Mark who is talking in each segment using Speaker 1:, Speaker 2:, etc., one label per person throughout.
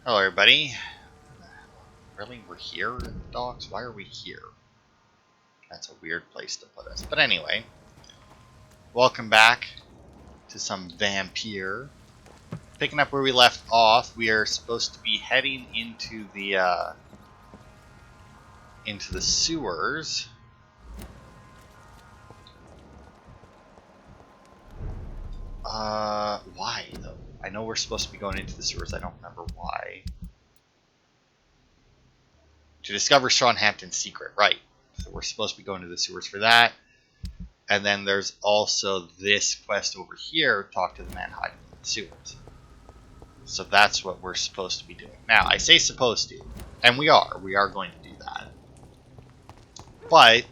Speaker 1: Hello, everybody. Really, we're here at the docks? Why are we here? That's a weird place to put us. But anyway, welcome back to some Vampyr. Picking up where we left off, we are supposed to be heading into the sewers. Why though? I know we're supposed to be going into the sewers. I don't remember why. To discover Sean Hampton's secret, right? So we're supposed to be going to the sewers for that. And then there's also this quest over here, talk to the man hiding in the sewers. So that's what we're supposed to be doing. Now, I say supposed to, and we are. We are going to do that. But,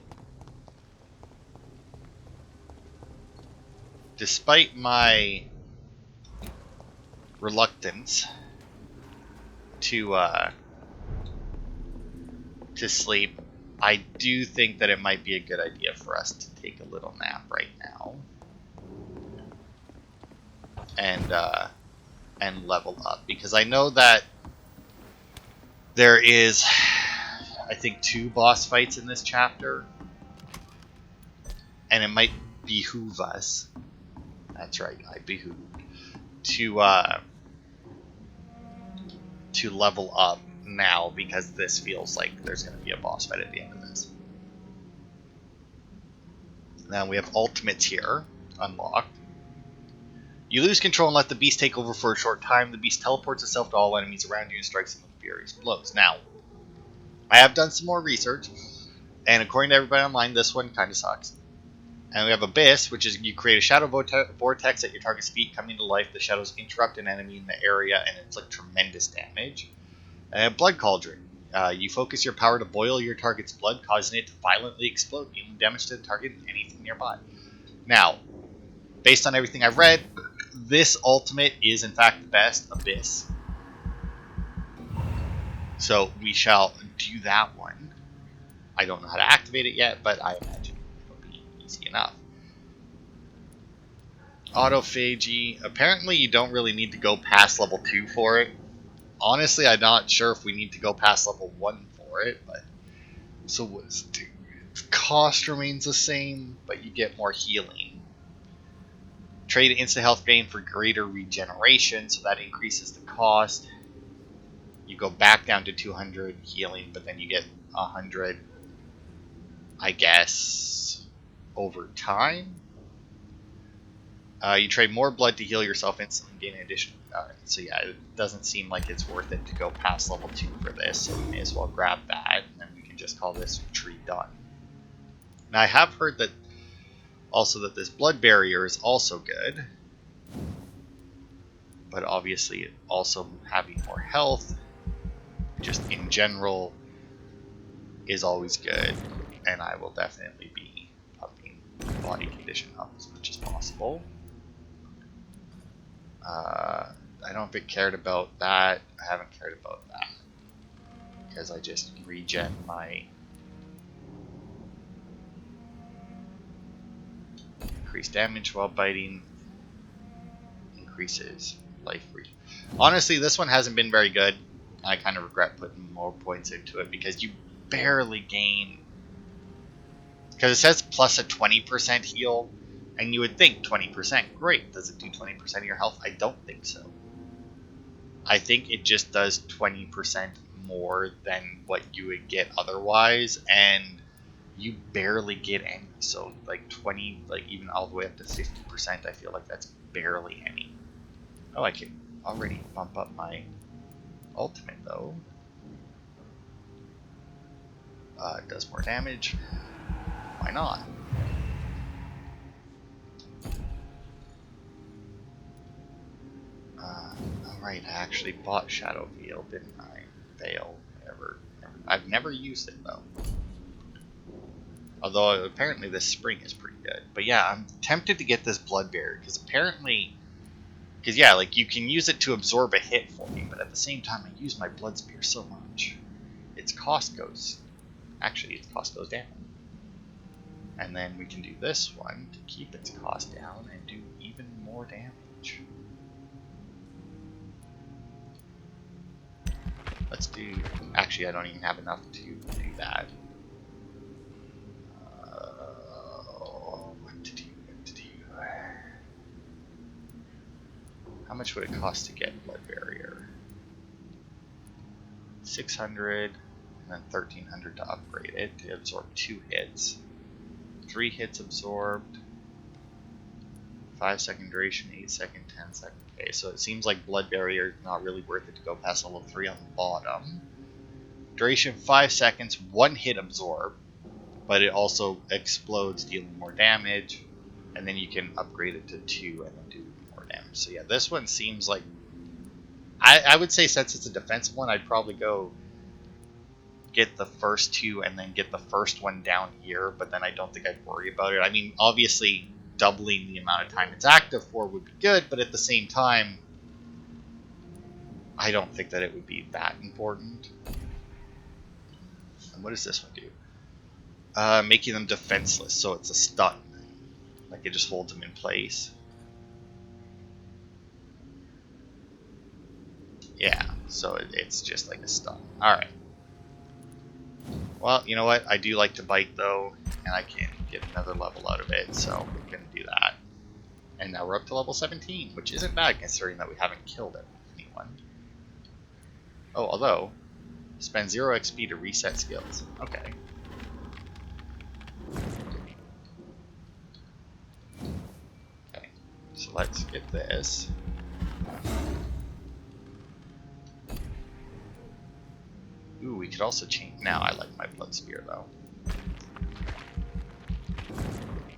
Speaker 1: despite my reluctance to sleep, I do think that it might be a good idea for us to take a little nap right now. And level up. Because I know that there is, I think, 2 boss fights in this chapter. And it might behoove us. That's right, I behoove. To level up now, because this feels like there's going to be a boss fight at the end of this. Now we have ultimates here, unlocked. You lose control and let the beast take over for a short time. The beast teleports itself to all enemies around you and strikes them with furious blows. Now, I have done some more research, and according to everybody online, this one kind of sucks. And we have Abyss, which is you create a shadow vortex at your target's feet, coming to life. The shadows interrupt an enemy in the area and inflict tremendous damage. Blood Cauldron. You focus your power to boil your target's blood, causing it to violently explode, dealing damage to the target and anything nearby. Now, based on everything I've read, this ultimate is in fact the best, Abyss. So we shall do that one. I don't know how to activate it yet, but I imagine it'll be easy enough. Autophagy. Apparently you don't really need to go past level 2 for it. Honestly, I'm not sure if we need to go past level 1 for it, but so what does it do? Cost remains the same, but you get more healing. Trade instant health gain for greater regeneration, so that increases the cost. You go back down to 200 healing, but then you get 100, I guess, over time. You trade more blood to heal yourself instantly, gain an additional. So yeah, it doesn't seem like it's worth it to go past level 2 for this, so we may as well grab that, and then we can just call this tree done. Now I have heard that also that this blood barrier is also good, but obviously also having more health, just in general, is always good, and I will definitely be pumping body condition up as much as possible. I don't think cared about that. I haven't cared about that because I just regen my increased damage while biting, increases life regen. Honestly, this one hasn't been very good. I kind of regret putting more points into it because you barely gain, because it says plus a 20% heal, and you would think 20%, great, does it do 20% of your health? I don't think so. I think it just does 20% more than what you would get otherwise, and you barely get any. So like 20, like even all the way up to 50%, I feel like that's barely any. Oh, I can already bump up my ultimate though. It does more damage. Why not? Alright, I actually bought Shadow Veil, didn't I? Veil, whatever. I've never used it though. Although apparently this spring is pretty good. But yeah, I'm tempted to get this Blood Barrier, because apparently... Because yeah, like you can use it to absorb a hit for me, but at the same time I use my Blood Spear so much. Its cost goes... Actually, its cost goes down. And then we can do this one to keep its cost down and do even more damage. to... Actually, I don't even have enough to do that. What to do? How much would it cost to get Blood Barrier? 600, and then 1300 to upgrade it to absorb 2 hits. 3 hits absorbed. 5-second duration, 8-second, 10-second. Okay, so it seems like Blood Barrier is not really worth it to go past level 3 on the bottom. Duration 5 seconds, 1 hit absorb, but it also explodes, dealing more damage, and then you can upgrade it to 2 and then do more damage. So yeah, this one seems like... I would say since it's a defensive one, I'd probably go get the first 2 and then get the first one down here, but then I don't think I'd worry about it. I mean, obviously, doubling the amount of time it's active for would be good, but at the same time, I don't think that it would be that important. And what does this one do? Making them defenseless, so it's a stun. Like, it just holds them in place. Yeah, so it's just like a stun. Alright. Well, you know what? I do like to bite, though, and I can get another level out of it, so I'm going to do that. And now we're up to level 17, which isn't bad considering that we haven't killed anyone. Oh, although, spend 0 XP to reset skills. Okay. Okay, so let's get this. Ooh, we could also change. Now I like my blood spear though.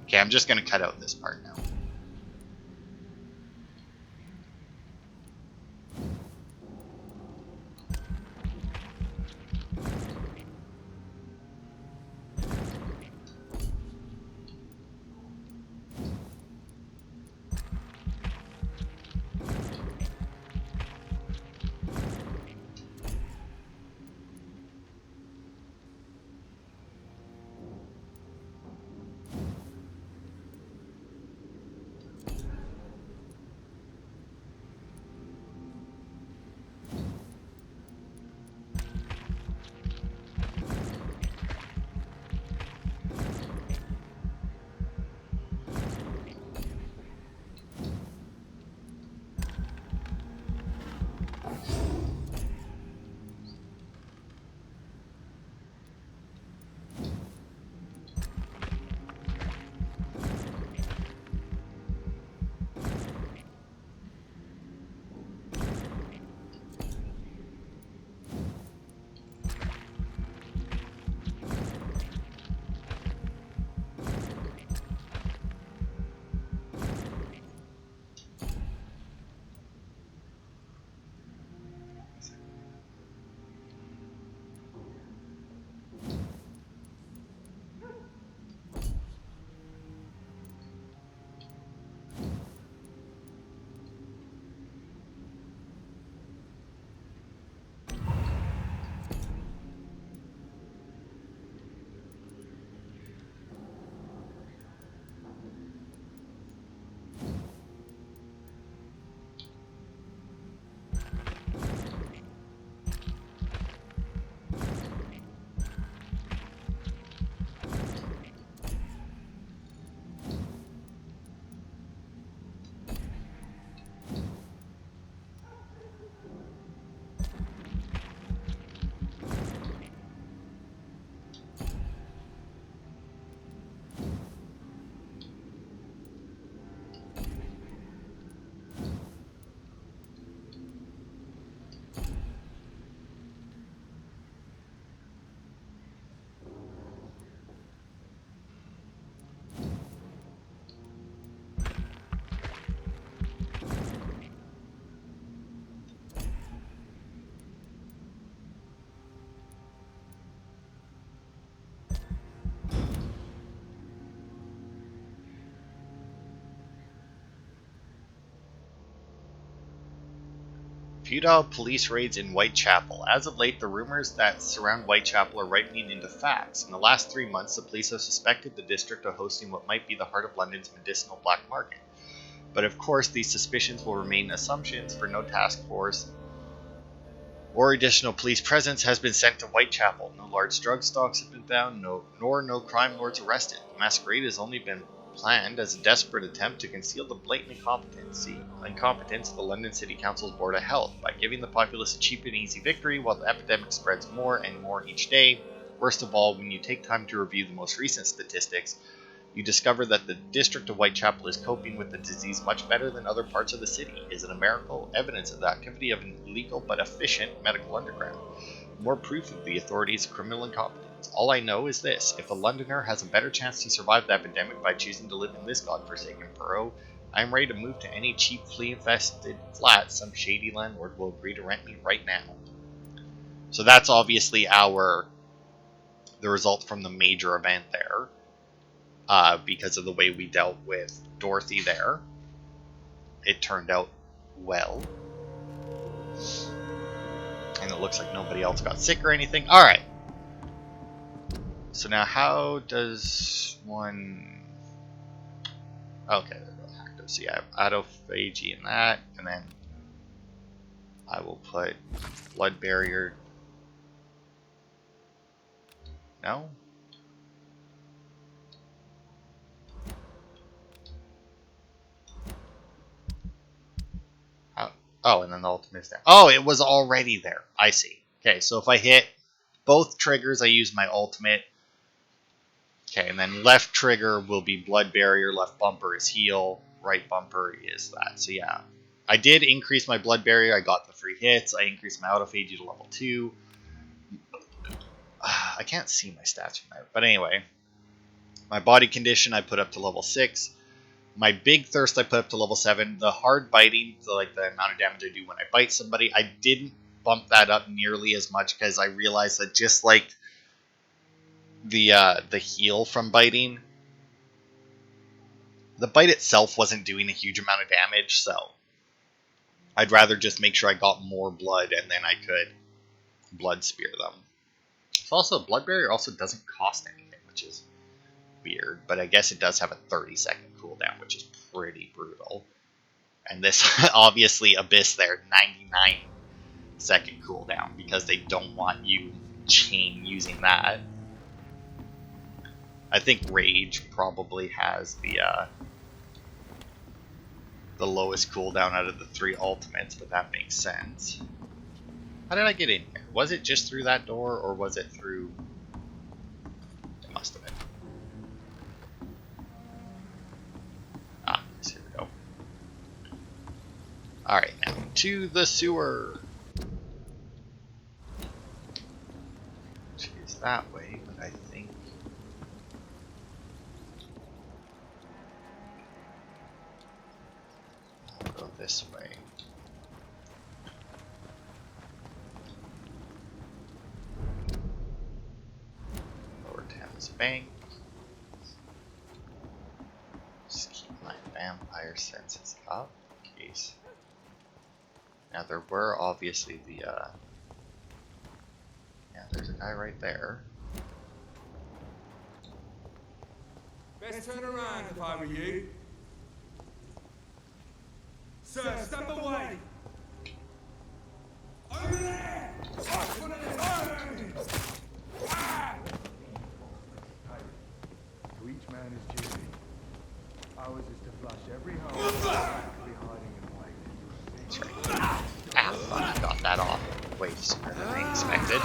Speaker 1: Okay, I'm just gonna cut out this part now. Futile police raids in Whitechapel. As of late, the rumors that surround Whitechapel are ripening into facts. In the last 3 months, the police have suspected the district of hosting what might be the heart of London's medicinal black market. But of course, these suspicions will remain assumptions, for no task force or additional police presence has been sent to Whitechapel. No large drug stocks have been found, nor no crime lords arrested. The masquerade has only been planned as a desperate attempt to conceal the blatant incompetence of the London City Council's Board of Health by giving the populace a cheap and easy victory while the epidemic spreads more and more each day. Worst of all, when you take time to review the most recent statistics, you discover that the district of Whitechapel is coping with the disease much better than other parts of the city. Is it a miracle? Evidence of the activity of an illegal but efficient medical underground. More proof of the authorities' criminal incompetence. All I know is this: if a Londoner has a better chance to survive the epidemic by choosing to live in this godforsaken borough, I am ready to move to any cheap flea-infested flat some shady landlord will agree to rent me right now. So that's obviously the result from the major event there. Because of the way we dealt with Dorothy there. It turned out well. And it looks like nobody else got sick or anything. Alright. So now how does one... Okay, there we go. Active. So yeah, I have autophagy in that. And then I will put blood barrier. No? Oh, and then the ultimate is there. Oh, it was already there. I see. Okay, so if I hit both triggers, I use my ultimate. Okay, and then left trigger will be blood barrier, left bumper is heal, right bumper is that. So yeah, I did increase my blood barrier. I got the free hits. I increased my autophagy to level 2. I can't see my stats from there. But anyway, my body condition I put up to level 6. My big thirst I put up to level 7. The hard biting, so like the amount of damage I do when I bite somebody, I didn't bump that up nearly as much because I realized that just like the heal from biting, the bite itself wasn't doing a huge amount of damage, so I'd rather just make sure I got more blood and then I could blood spear them. So also, blood barrier also doesn't cost anything, which is weird, but I guess it does have a 30-second cooldown, which is pretty brutal. And this, obviously, Abyss there, 99-second cooldown, because they don't want you chain using that. I think Rage probably has the lowest cooldown out of the 3 ultimates, but that makes sense. How did I get in here? Was it just through that door, or was it through... It must have been. Here we go. Alright, now to the sewer. Which is that way, but I think... I'll go this way. Lower Thames Bank. Vampire senses up in case. Now there were obviously the yeah, there's a guy right there.
Speaker 2: Best turn around if I were you. Sir, step away. Over there!
Speaker 3: To each man his duty. Ours is to flush every hole be hiding in white.
Speaker 1: That's right. Ah, fuck, I got that off way sooner than I expected.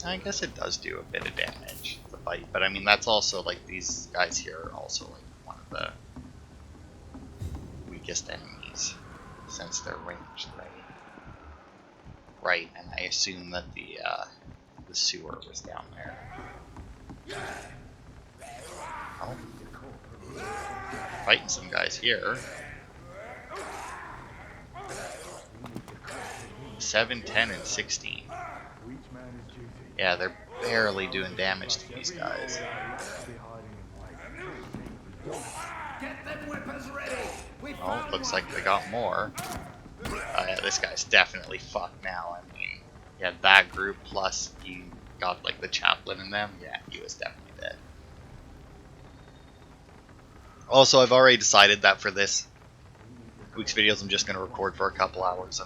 Speaker 1: I guess it does do a bit of damage, the bite, but I mean that's also like these guys here are also like one of the weakest enemies since they're ranged, right? Right, and I assume that the sewer was down there. Oh. Fighting some guys here. 7, 10, and 16. Yeah, they're barely doing damage to these guys. Oh, looks like they got more. Yeah, this guy's definitely fucked now. I mean, he had that group plus he got like the chaplain in them. Yeah, he was definitely dead. Also, I've already decided that for this Week's videos I'm just going to record for a couple hours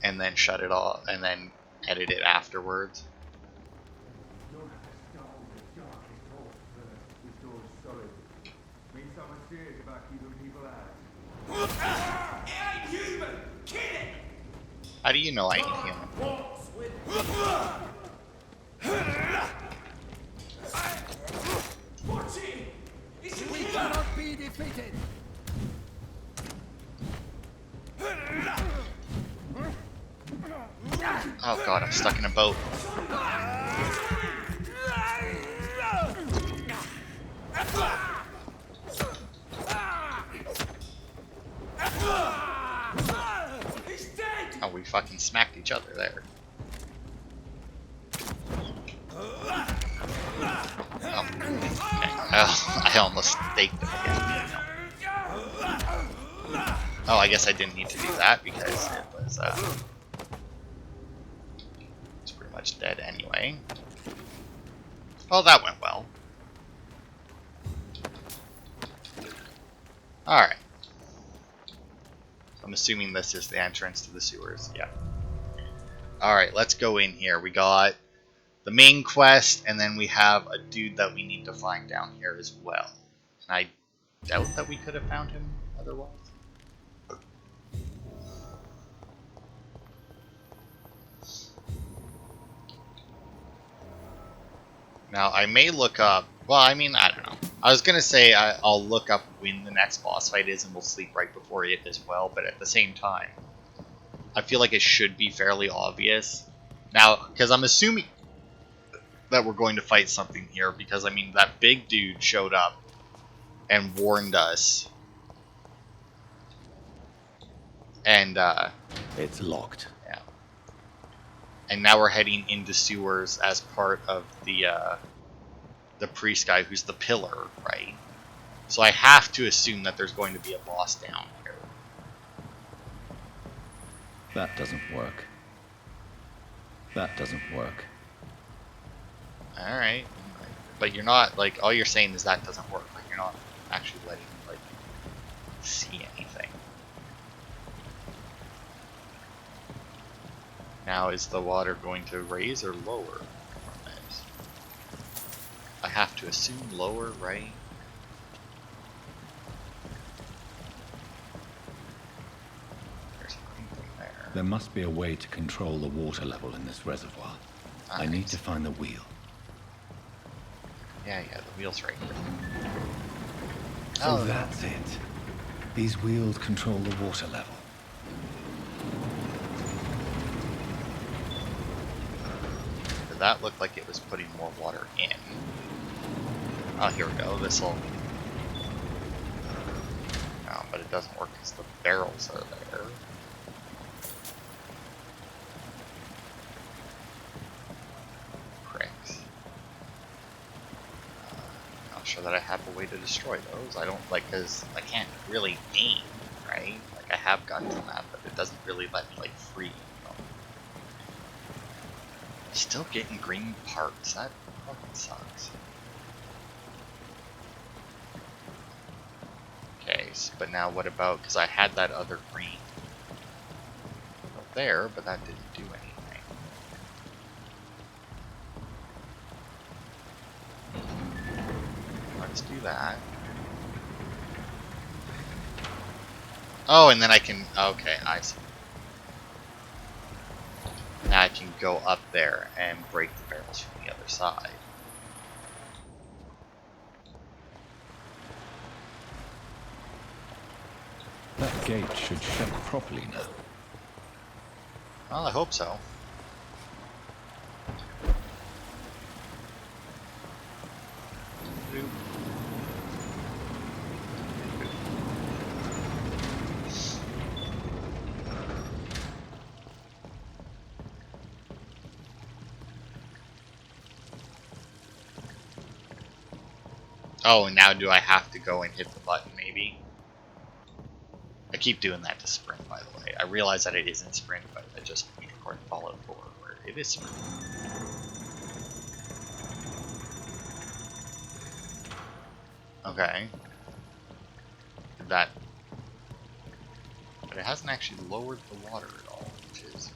Speaker 1: and then shut it off and then edit it afterwards.
Speaker 3: You'll have to start with the darkest talk first. This door's solid. Means someone serious about keeping people out.
Speaker 2: It ain't human! Kill it!
Speaker 1: How do you know I ain't human?
Speaker 2: Walks with Watch it! It's
Speaker 4: We cannot be defeated.
Speaker 1: Oh god, I'm stuck in a boat.
Speaker 2: He's dead!
Speaker 1: Oh, we fucking smacked each other there. Oh, okay. Oh, I almost staked him again. Oh, I guess I didn't need to do that because it was, it's pretty much dead anyway. Well, that went well. Alright. I'm assuming this is the entrance to the sewers. Yeah. Alright, let's go in here. We got the main quest, and then we have a dude that we need to find down here as well. And I doubt that we could have found him otherwise. Now, I may look up... Well, I mean, I don't know. I was going to say I'll look up when the next boss fight is, and we'll sleep right before it as well, but at the same time, I feel like it should be fairly obvious. Now, because I'm assuming that we're going to fight something here, because, I mean, that big dude showed up and warned us. And,
Speaker 4: It's locked.
Speaker 1: yeah. And now we're heading into sewers as part of the priest guy who's the pillar, right? So I have to assume that there's going to be a boss down here.
Speaker 4: That doesn't work. That doesn't work.
Speaker 1: Alright. But you're not, like, all you're saying is that doesn't work. Like, you're not actually letting me, like, see anything. Now, is the water going to raise or lower from this? I have to assume lower, right? There's a green thing there.
Speaker 4: There must be a way to control the water level in this reservoir. I need to find the wheel.
Speaker 1: Yeah, the wheel's right here.
Speaker 4: So that's it. These wheels control the water level.
Speaker 1: Did that look like it was putting more water in? Oh, here we go. This'll... No, but it doesn't work because the barrels are there. Pricks. Not sure that I have a way to destroy those. I don't, like, because I can't really aim, right? Like, I have guns on that, but it doesn't really let me, like, free. Still getting green parts. That fucking sucks. Okay, so, but now what about... Because I had that other green up there, but that didn't do anything. Let's do that. Oh, and then I can... Okay, I see. Now I can go up there and break the barrels from the other side.
Speaker 4: That gate should shut properly now.
Speaker 1: Well, I hope so. Oh, and now do I have to go and hit the button, maybe? I keep doing that to sprint, by the way. I realize that it isn't sprint, but I just record Fallout 4, where it is sprint. Okay. Did that. But it hasn't actually lowered the water at all, which is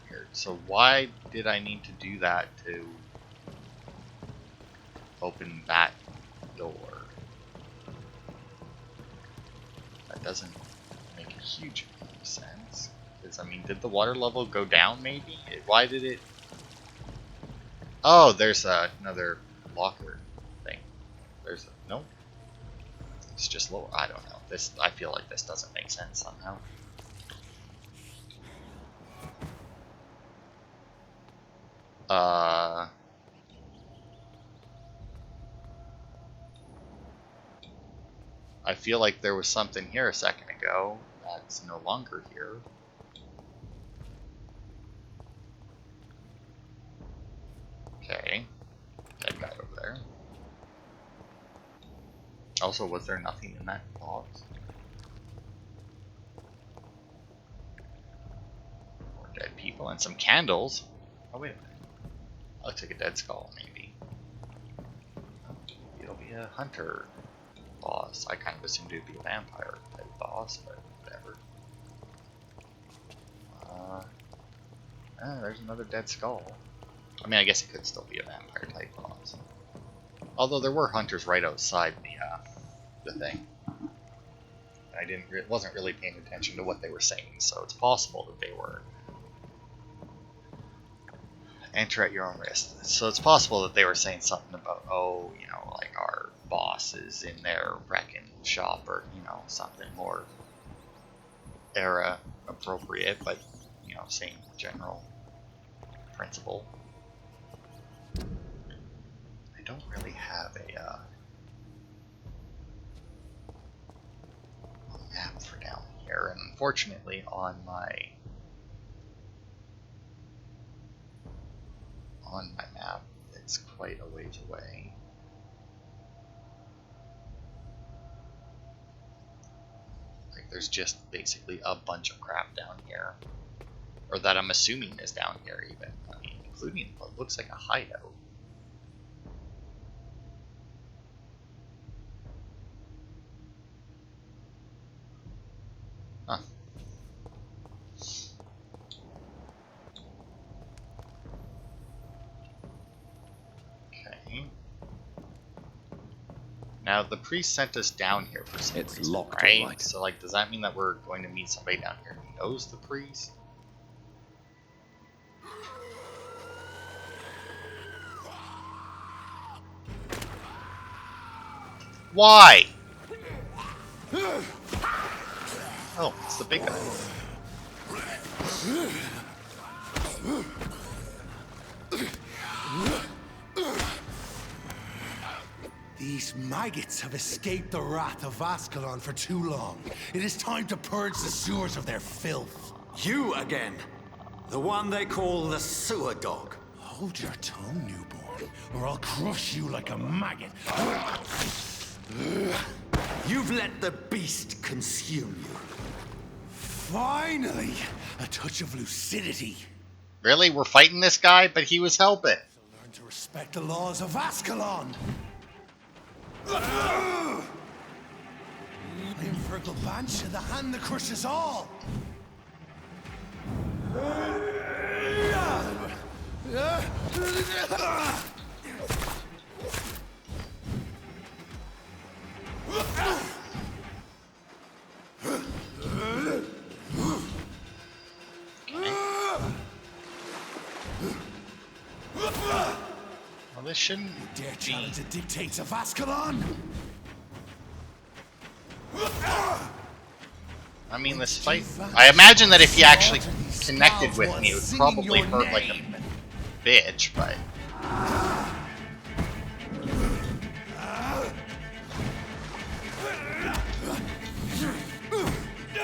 Speaker 1: weird. So why did I need to do that to open that door? That doesn't make a huge amount of sense. Because, I mean, did the water level go down maybe? Why did it... Oh, there's another locker thing. There's a... No? It's just lower. I don't know. This, I feel like this doesn't make sense somehow. I feel like there was something here a second ago that's no longer here. Okay. Dead guy over there. Also, was there nothing in that box? More dead people and some candles. Oh, wait a minute. Looks like a dead skull, maybe. It'll be a hunter boss. I kind of assumed it'd be a vampire type boss, but whatever. There's another dead skull. I mean, I guess it could still be a vampire type boss. Although there were hunters right outside the thing. I wasn't really paying attention to what they were saying, so it's possible that they were. Enter at your own risk. So it's possible that they were saying something about, oh, you know, like our boss is in their wrecking shop, or, you know, something more era appropriate, but, you know, same general principle. I don't really have a map for down here, and unfortunately on my map it's quite a ways away. Like there's just basically a bunch of crap down here, or that I'm assuming is down here even. I mean, including what looks like a hideout. Huh. Okay. Now the priest sent us down here for some reason,
Speaker 4: Locked,
Speaker 1: right?
Speaker 4: right?
Speaker 1: So like, does that mean that we're going to meet somebody down here who knows the priest? Why? Oh, it's the big guy.
Speaker 5: These maggots have escaped the wrath of Ascalon for too long. It is time to purge the sewers of their filth.
Speaker 6: You again. The one they call the sewer dog.
Speaker 5: Hold your tongue, newborn, or I'll crush you like a maggot.
Speaker 6: You've let the beast consume you.
Speaker 5: Finally, a touch of lucidity.
Speaker 1: Really? We're fighting this guy, but he was helping.
Speaker 5: So learn to respect the laws of Ascalon. I am Virgil Bancha, the hand that crushes all.
Speaker 1: Well, this shouldn't
Speaker 5: Dare
Speaker 1: be...
Speaker 5: challenge the dictates of Ascalon?
Speaker 1: I mean, this fight... I imagine that if he actually connected with me, it would probably hurt like a bitch, but...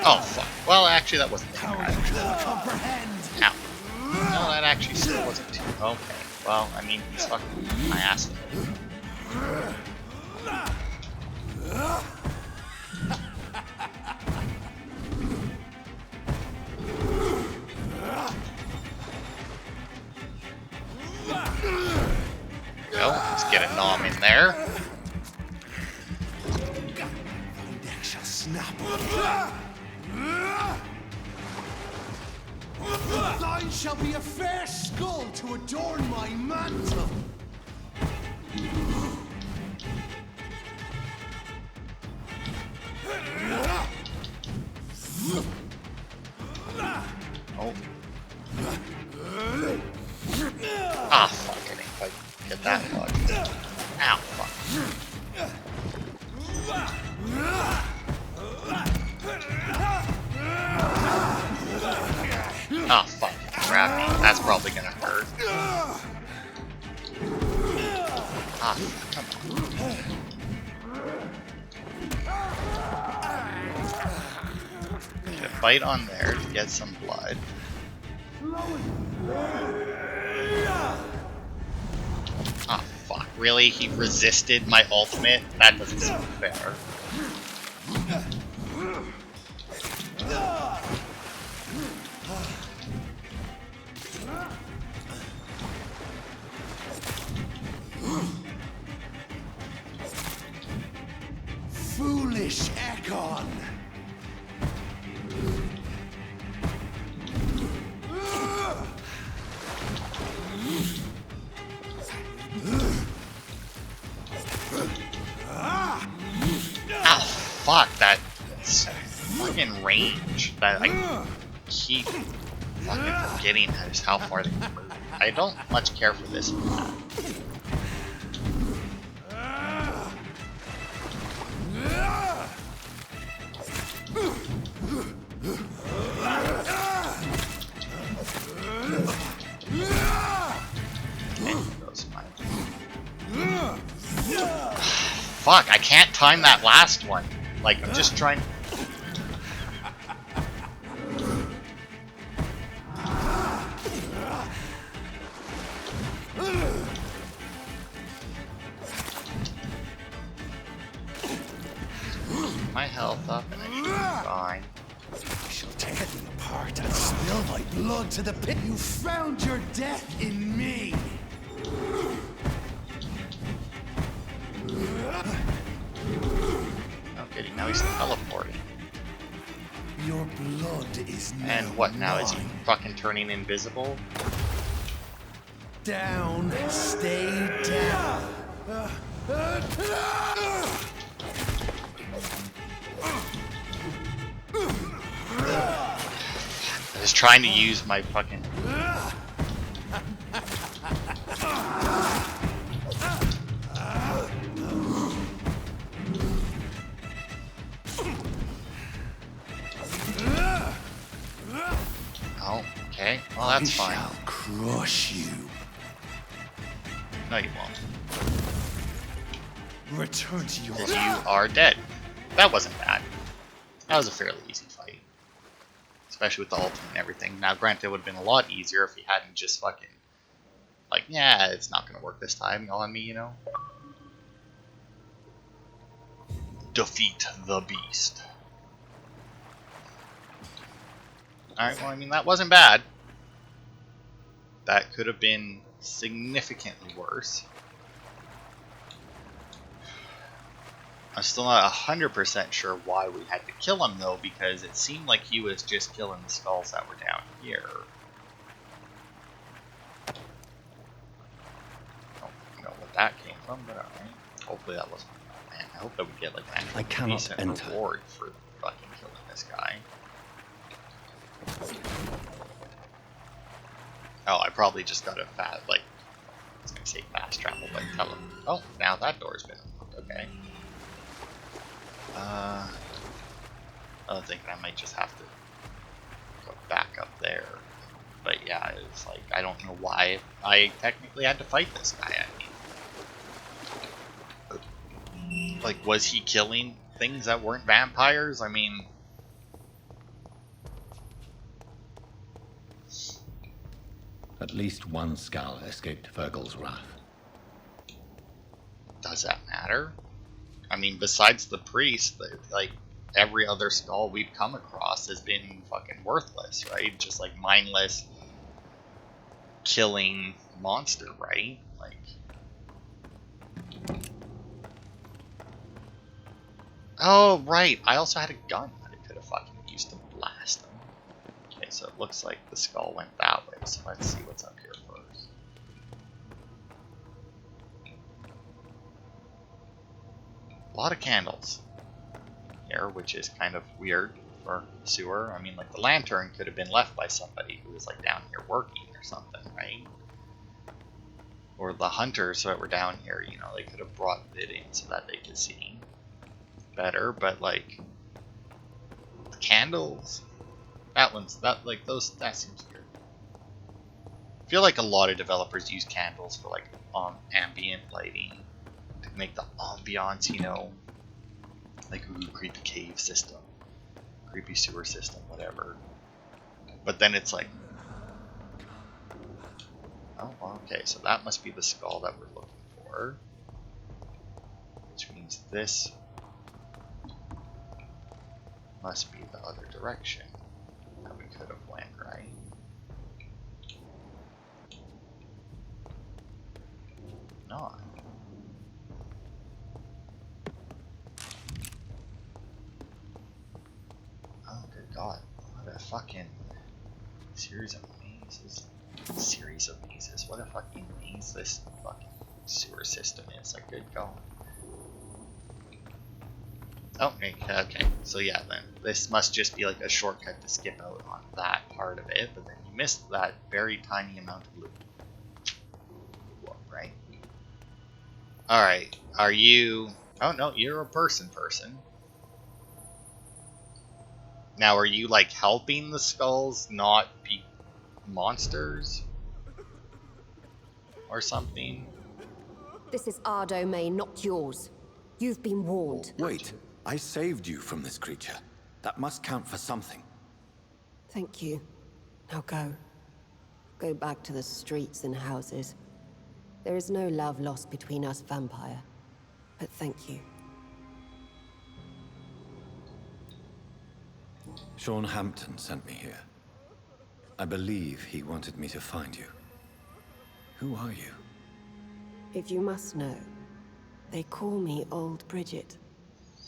Speaker 1: Oh, fuck. Well, actually, that wasn't too bad. Ow. No, that actually still wasn't too... Okay. Well, I mean, he's fucking my ass. Go, let's get a nom in there.
Speaker 5: snap thine shall be a fair skull to adorn my mantle.
Speaker 1: Oh. Ah, fuck, I didn't quite get that bug. Ow, fuck. Ah, fuck, grab me. That's probably gonna hurt. Ah, come on. Okay, fight on there to get some blood. Ah, fuck. Really? He resisted my ultimate? That doesn't seem fair.
Speaker 5: Foolish Ekon!
Speaker 1: Ow, fuck, that's fucking range that I keep fucking forgetting just how far they can move. I don't much care for this. Fuck, I can't time that last one. Like, I'm just trying. My health up and I should be fine.
Speaker 5: I shall tear thee apart and spill thy blood to the pit. You found your death in me.
Speaker 1: Okay, now he's teleporting.
Speaker 5: Your blood is now
Speaker 1: And what now? Is he
Speaker 5: mine.
Speaker 1: fucking turning invisible?
Speaker 5: Down, stay down.
Speaker 1: I was trying to use my fucking. Oh, okay. Well, that's
Speaker 5: I
Speaker 1: fine.
Speaker 5: shall crush you.
Speaker 1: No, you won't.
Speaker 5: Return to your.
Speaker 1: Because you are dead. That wasn't bad. That was a fairly easy fight. Especially with the ultimate and everything. Now, granted, it would have been a lot easier if he hadn't just fucking... Like, yeah, it's not going to work this time on me, you know? Defeat the beast. Alright, well, I mean, that wasn't bad. That could have been significantly worse. I'm still not 100% sure why we had to kill him, though, because it seemed like he was just killing the skulls that were down here. I don't know what that came from, but alright. Hopefully that wasn't... Man, I hope that we get like an
Speaker 4: I
Speaker 1: actual
Speaker 4: cannot
Speaker 1: decent
Speaker 4: enter.
Speaker 1: reward for fucking killing this guy. Oh, I probably just got a fast, like... I was gonna say fast travel, but tell him... Oh, now that door's been unlocked, okay. I was thinking I might just have to go back up there. But yeah, it's like, I don't know why I technically had to fight this guy. I mean, like, was he killing things that weren't vampires? I mean...
Speaker 4: At least one skull escaped Virgil's wrath.
Speaker 1: Does that matter? I mean, besides the priest, like, every other skull we've come across has been fucking worthless, right? Just like mindless killing monster, right? Like, Oh, right. I also had a gun that I could have fucking used to blast them. Okay, so it looks like the skull went that way, so let's see what's up here first. A lot of candles here, which is kind of weird for sewer. I mean, like, the lantern could have been left by somebody who was, like, down here working or something, right? Or the hunters that were down here, you know, they could have brought it in so that they could see better, but, like, the candles, that seems weird. I feel like a lot of developers use candles for, like, ambient lighting to make the ambiance, you know, like, ooh, creepy cave system, creepy sewer system, whatever. But then it's like, oh, okay, so that must be the skull that we're looking for, which means this must be the other direction that we could have went, right? Not. Oh, good God. What a fucking series of mazes. What a fucking maze this fucking sewer system is. Like, good God. Oh, okay. So yeah, then this must just be like a shortcut to skip out on that part of it, but then you missed that very tiny amount of loot. Right? Alright, are you... Oh no, you're a person. Now, are you, like, helping the skulls not be monsters? Or something?
Speaker 7: This is our domain, not yours. You've been warned.
Speaker 6: Wait, I saved you from this creature. That must count for something.
Speaker 7: Thank you. Now go. Go back to the streets and houses. There is no love lost between us, Vampire. But thank you.
Speaker 6: Sean Hampton sent me here. I believe he wanted me to find you. Who are you?
Speaker 7: If you must know, they call me Old Bridget.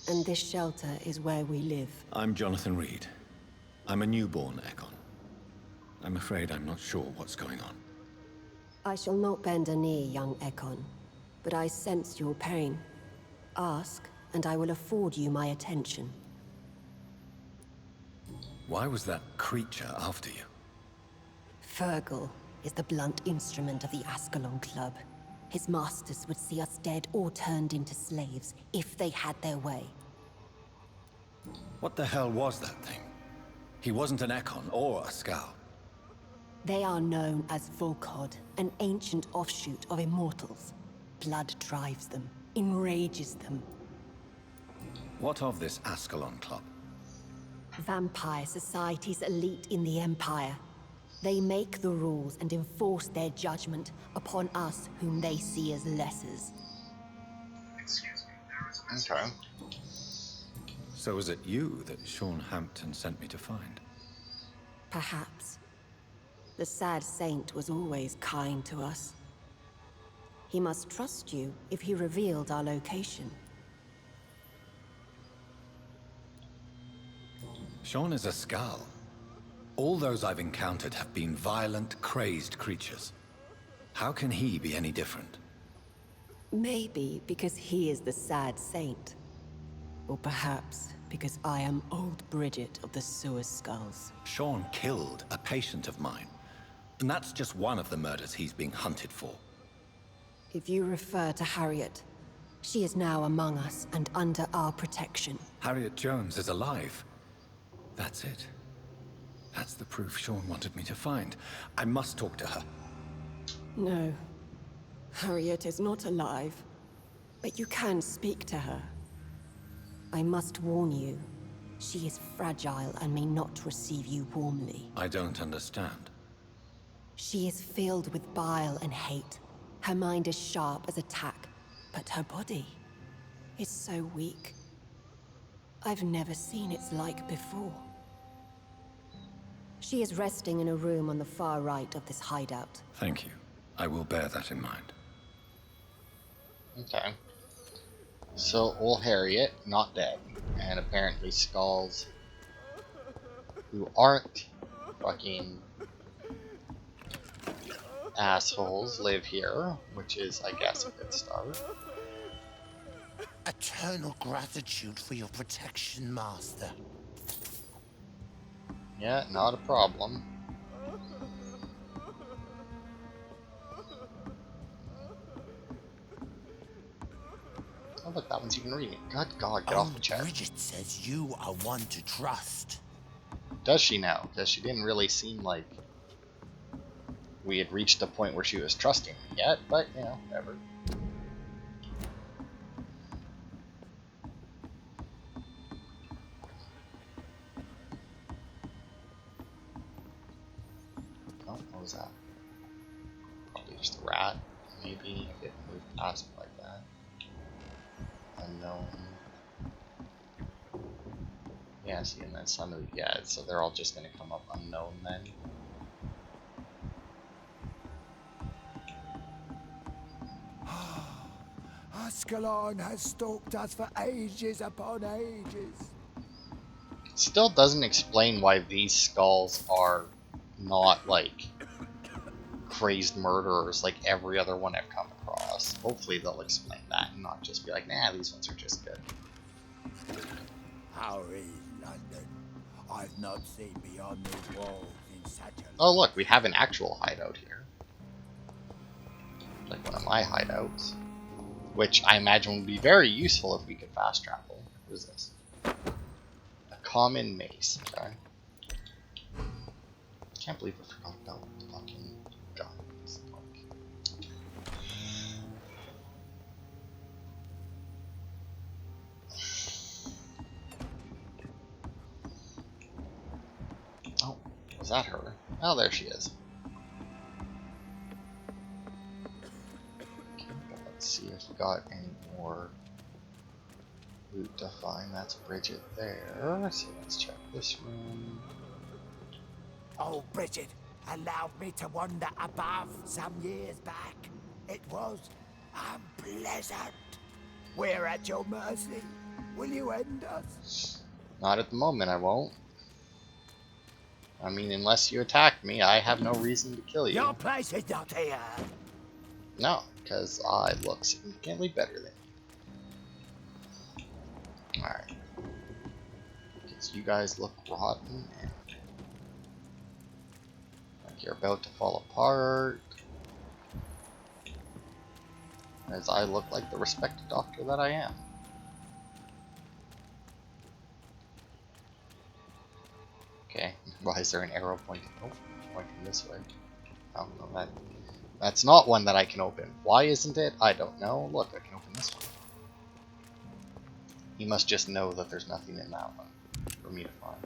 Speaker 7: And this shelter is where we live.
Speaker 6: I'm Jonathan Reed. I'm a newborn Ekon. I'm afraid I'm not sure what's going on.
Speaker 7: I shall not bend a knee, young Ekon. But I sense your pain. Ask, and I will afford you my attention.
Speaker 6: Why was that creature after you?
Speaker 7: Fergal is the blunt instrument of the Ascalon Club. His masters would see us dead or turned into slaves, if they had their way.
Speaker 6: What the hell was that thing? He wasn't an Ekon or a Scow.
Speaker 7: They are known as Volkod, an ancient offshoot of immortals. Blood drives them, enrages them.
Speaker 6: What of this Ascalon Club?
Speaker 7: Vampire Society's elite in the Empire. They make the rules and enforce their judgment upon us whom they see as lessers.
Speaker 1: Okay.
Speaker 6: So is it you that Sean Hampton sent me to find?
Speaker 7: Perhaps. The sad saint was always kind to us. He must trust you if he revealed our location.
Speaker 6: Sean is a Scow. All those I've encountered have been violent, crazed creatures. How can he be any different?
Speaker 7: Maybe because he is the sad saint. Or perhaps because I am Old Bridget of the Sewer Skulls.
Speaker 6: Sean killed a patient of mine. And that's just one of the murders he's being hunted for.
Speaker 7: If you refer to Harriet, she is now among us and under our protection.
Speaker 6: Harriet Jones is alive. That's it. That's the proof Sean wanted me to find. I must talk to her.
Speaker 7: No. Harriet is not alive. But you can speak to her. I must warn you. She is fragile and may not receive you warmly.
Speaker 6: I don't understand.
Speaker 7: She is filled with bile and hate. Her mind is sharp as a tack, but her body is so weak. I've never seen its like before. She is resting in a room on the far right of this hideout.
Speaker 6: Thank you. I will bear that in mind.
Speaker 1: Okay. So, old Harriet, not dead. And apparently skulls who aren't fucking assholes live here, which is, I guess, a good start.
Speaker 5: Eternal gratitude for your protection, Master.
Speaker 1: Yeah, not a problem. Oh look, that one's even reading. Good God, get off the chest.
Speaker 5: Bridget says you are one to trust.
Speaker 1: Does she now? Because she didn't really seem like we had reached a point where she was trusting me yet, but, you know, whatever. Oh, what was that? Probably just a rat. Maybe if it moved past me like that. Unknown. Yeah, see, and then some of the, yeah, so they're all just gonna come up unknown then.
Speaker 3: Ascalon has stalked us for ages upon ages.
Speaker 1: Still doesn't explain why these skulls are not like crazed murderers like every other one I've come across. Hopefully they'll explain that and not just be like, nah, these ones are just good.
Speaker 3: How is London? I've not seen beyond these walls in such a
Speaker 1: Oh look, we have an actual hideout here. Like one of my hideouts. Which I imagine would be very useful if we could fast travel. What is this? A common mace, okay. Can't believe I forgot about the fucking guns. Oh, was that her? Oh, there she is. Okay, let's see if we got any more loot to find. That's Bridget there. So let's check this room.
Speaker 3: Oh, Bridget allowed me to wander above some years back. It was unpleasant. We're at your mercy. Will you end us?
Speaker 1: Not at the moment, I won't. I mean, unless you attack me, I have no reason to kill you.
Speaker 3: Your place is not here.
Speaker 1: No, because I look significantly better than you. Alright. Because you guys look rotten and like you're about to fall apart. As I look like the respected doctor that I am. Okay, why is there an arrow pointing? Oh, pointing this way. Oh, no, that's not one that I can open. Why isn't it? I don't know. Look, I can open this one. He must just know that there's nothing in that one for me to find.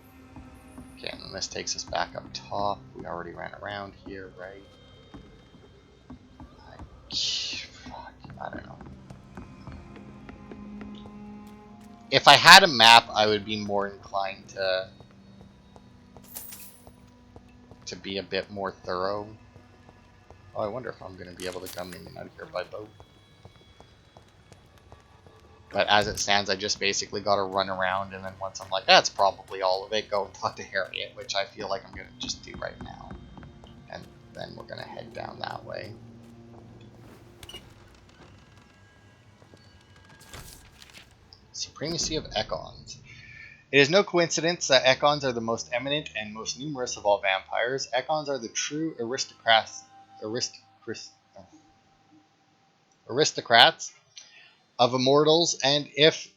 Speaker 1: Okay, and then this takes us back up top. We already ran around here, right? Fuck, I don't know. If I had a map, I would be more inclined to be a bit more thorough. Oh, I wonder if I'm going to be able to come in and out of here by boat. But as it stands, I just basically got to run around, and then once I'm like, that's probably all of it, go and talk to Harriet, which I feel like I'm going to just do right now. And then we're going to head down that way. Supremacy of Ekons. It is no coincidence that Ekons are the most eminent and most numerous of all vampires. Ekons are the true aristocrats of immortals, and if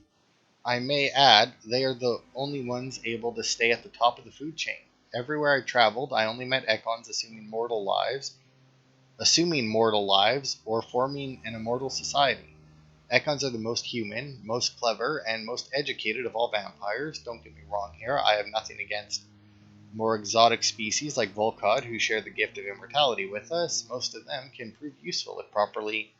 Speaker 1: I may add, they are the only ones able to stay at the top of the food chain. Everywhere I traveled, I only met Ekons assuming mortal lives, or forming an immortal society. Ekons are the most human, most clever, and most educated of all vampires. Don't get me wrong here, I have nothing against more exotic species like Volcod who share the gift of immortality with us. Most of them can prove useful if properly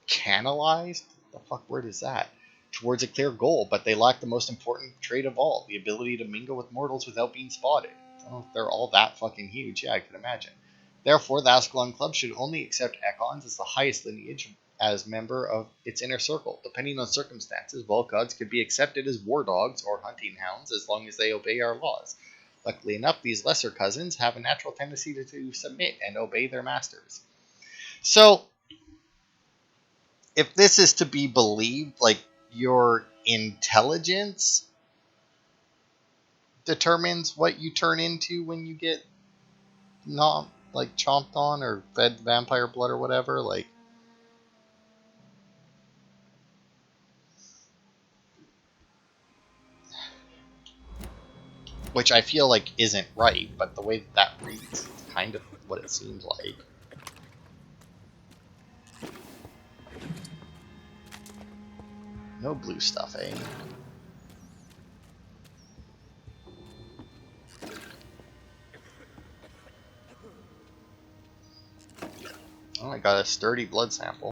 Speaker 1: canalized? The fuck word is that? Towards a clear goal, but they lack the most important trait of all, the ability to mingle with mortals without being spotted. Oh, if they're all that fucking huge, yeah, I can imagine. Therefore, the Ascalon Club should only accept Ekons as the highest lineage as member of its inner circle. Depending on circumstances, Volkods could be accepted as war dogs or hunting hounds as long as they obey our laws. Luckily enough, these lesser cousins have a natural tendency to submit and obey their masters. So, if this is to be believed, like, your intelligence determines what you turn into when you get not, like, chomped on or fed vampire blood or whatever, like, which I feel like isn't right, but the way that, that reads is kind of what it seems like. No blue stuff, eh? Oh, I got a sturdy blood sample.